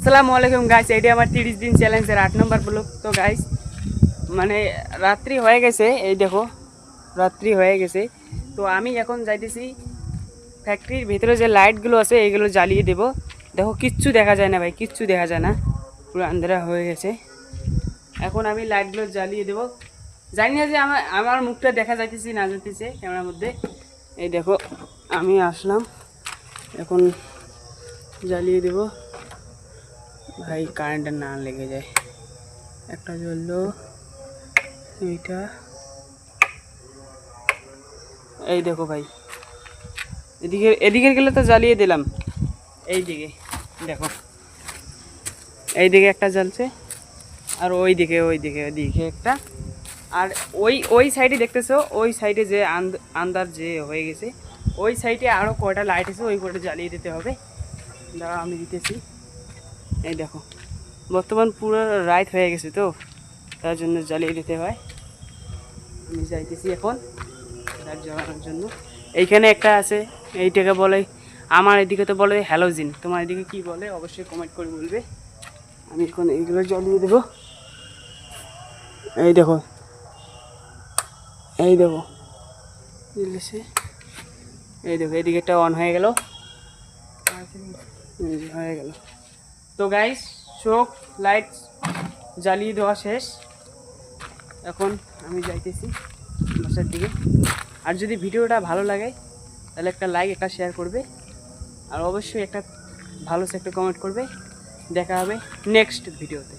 আসসালামু আলাইকুম গাইস, এটি আমার 30 দিন চ্যালেঞ্জের 8 নম্বর ব্লগ। তো গাইস মানে রাত্রি হয়ে গেছে, এই দেখো রাত্রি হয়ে গেছে। তো আমি এখন যাইতেছি ফ্যাক্টরির ভিতরে যে লাইটগুলো আছে এইগুলো জ্বালিয়ে দেব। দেখো কিচ্ছু দেখা যায় না ভাই, কিচ্ছু দেখা যায় না, পুরো আন্ধারা হয়ে গেছে। এখন আমি লাইটগুলো জ্বালিয়ে দেব। জানি না যে আমার আমার মুখটা দেখা যাইতেছি না যাইতেছে ক্যামেরার মধ্যে। এই দেখো আমি আসলাম, এখন জ্বালিয়ে দেব। ভাই কারেন্টটা না লেগে যায়, একটা জ্বললো, এইটা, এই দেখো ভাই, এদিকে এদিকে গেলে তো জ্বালিয়ে দিলাম। এই দিকে দেখো, এই দিকে একটা জ্বলছে, আর ওইদিকে ওইদিকে একটা, আর ওই ওই সাইডে দেখতেছো, ওই সাইডে যে আন্দার যে হয়ে গেছে, ওই সাইডে আরও কয়টা লাইট আছে, ওই কয়টা জ্বালিয়ে দিতে হবে। দাঁড়া আমি দিতেছি। এই দেখো বর্তমান পুরো রাত হয়ে গেছে, তো তার জন্য জ্বালিয়ে দিতে হয়। আমি যাইতেছি এখন লাইট জ্বালানোর জন্য। এইখানে একটা আছে, এইটাকে বলে, আমার এদিকে তো বলে হ্যালোজিন, তোমার এদিকে কি বলে অবশ্যই কমেন্ট করে বলবে। আমি এখন এইগুলো জ্বালিয়ে দেবো। এই দেখো, এই দেখো জ্বলেছে, এই দেখো এদিকে একটা অন হয়ে গেল, হয়ে গেল। তো গাইস চোখ লাইট জ্বালিয়ে দেওয়া শেষ, এখন আমি যাইতেছি বাসার দিকে। আর যদি ভিডিওটা ভালো লাগে তাহলে একটা লাইক, একটা শেয়ার করবে, আর অবশ্যই একটা ভালো সে একটা কমেন্ট করবে। দেখা হবে নেক্সট ভিডিওতে।